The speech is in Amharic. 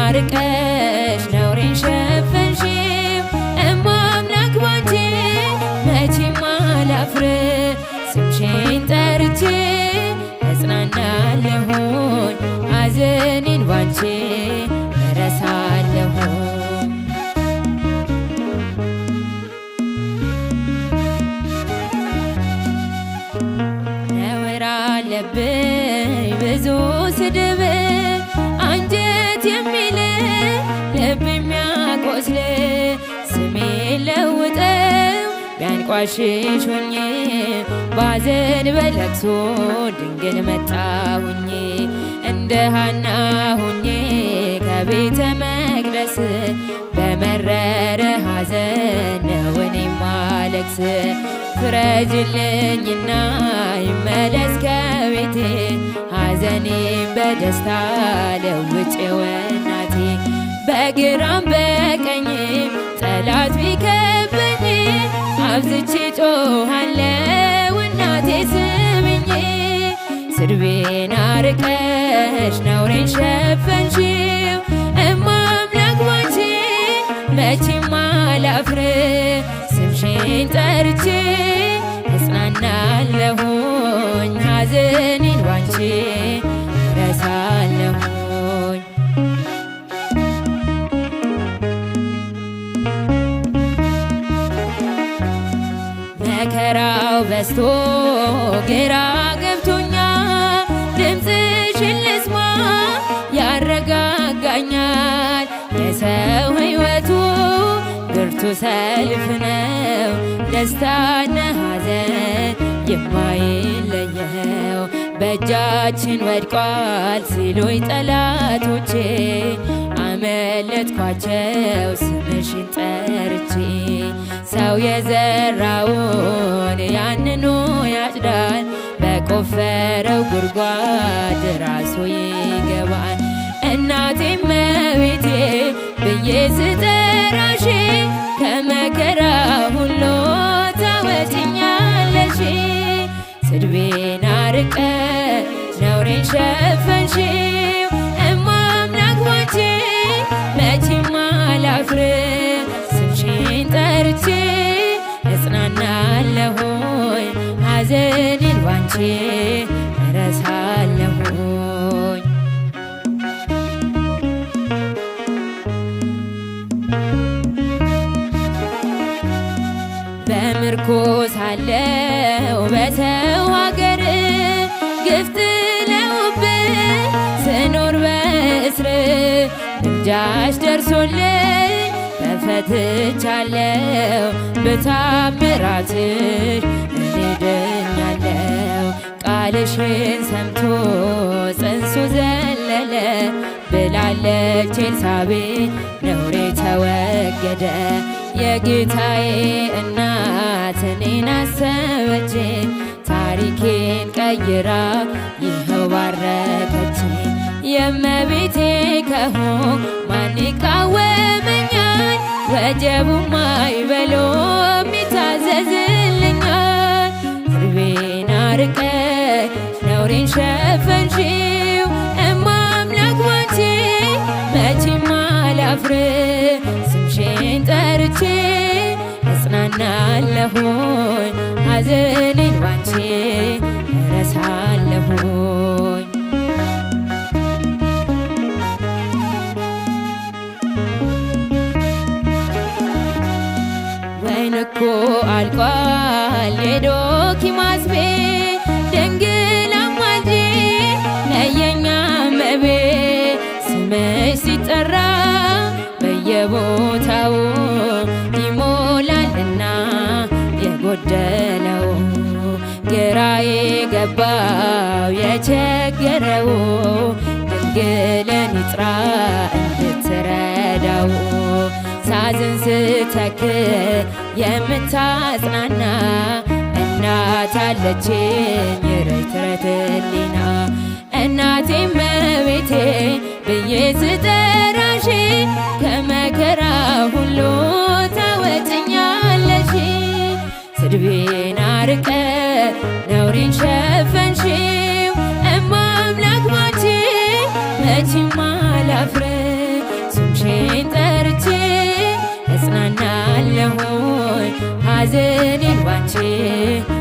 አርቀሽ ነውሬን ሸፈንሽው እማ አምላክ ባንቺ መቼም አላፍር ስምሽን ጠርቼ እጽናናለሁኝ ሐዘኔን ባንቺ እረሳለሁ። ነውር አለብኝ ብዙ ስድብ አንጀት የሚል ልብ የሚያቆስል ስሜን ለውጠው ቢያንቋሽሽ ሆኜ ባዘን በለቅሶ ድንግል መጣሁኝ እንደ ሐና ሆኜ ከቤተ መቅደስ በመረረ ሐዘን ነው እኔ ማለቅስ። ፍረጅልኝና ይመለስ ከቤቴ ሐዘኔን በደስታ ለውጬው እናቴ። በግራም በቀኝም ጠላት ቢከበኝ አብዝቼ ጮኻለሁ እናቴ ስሚኝ። ስድቤን አርቀሽ ነውሬን ሸፈንሽው እማ አምላክ ባንቺ መቼም አላፍር ስምሽን ጠርቼ እጽናናለሁኝ ሐዘኔን ባንቺ እረሳለሁኝ። መከራው በዝቶ ግራ ገብቶኛል ድምፅሽን ልስማ ያረጋጋኛል። የሰው ሕይወቱ ብርቱ ሰልፍ ነው ደስታና ሐዘን የማይለየው። በእጃችን ወድቋል ሲሉኝ ጠላቶቼ አመለጥኳቸው ስምሽን ጠርቼ። ሰው የዘራውን ያንኑ ያጭዳል በቆፈረው ጉድጓድ ራሱ ይገባል። እናቴ እመቤቴ ብዬ ስጠራሽ ከመከራ ሁሉ ታወጪኛለሽ። ስድቤን አርቀሽ ነውሬን ሸፈንሽው እማ አምላክ ባንቺ መቼም አላፍር ስምሽን ጠርቼ እጽናናለሁኝ ሐዘኔን ባንቺ እረሳለሁኝ። በምርኮ ሳለሁ በሰው ሀገር ግፍ ጥለውብኝ ስኖር በእስር ምልጃሽ ደርሶልኝ ተፈትቻለሁ። በታምራትሽ እኔ ድኛለሁ። ቃልሽን ሰምቶ ጽንሱ ዘለለ ብላለች ኤልሳቤጥ ነውሬ ተወገደ። የጌታዬ እናት እኔን አሰበች ታሪኬን ቀይራ ይኸው ባረከች። የእመቤቴ ከሆንኩ ማን ይቃወመኛል? ወጀቡም አይበሎም ይታዘዝልኛል። ስድቤን አርቀሽ ነውሬን ሸፈንሽው እማ አምላክ ባንቺ መቼም አላፍር ስምሽን ጠርቼ እጽናናለሁኝ ሐዘኔን ባንቺ እረሳለሁኝ። ወይን እኮ አልቋል የዶኪማስ ቤት ድንግል አማልጅኝ ነየኛ እመቤት። ስምሽ ሲጠራ በየቦታው ይሞላልና የጎደለው ግራ የገባው የቸገረው ድንግልን ይጥራ እንድትረዳው። ሳዝን ስተክዝ የምታጽናና እናት አለችኝ ርትረት ሕሊና። እናቴ እመቤቴ ብዬ ስጠራሽ ከመከራ ሁሉ ታወጭኛለሽ። ስድቤን አርቀሽ ነውሬን ሸፈንሽው እማ አምላክ ባንቺ መቼም አላፍር አንቺ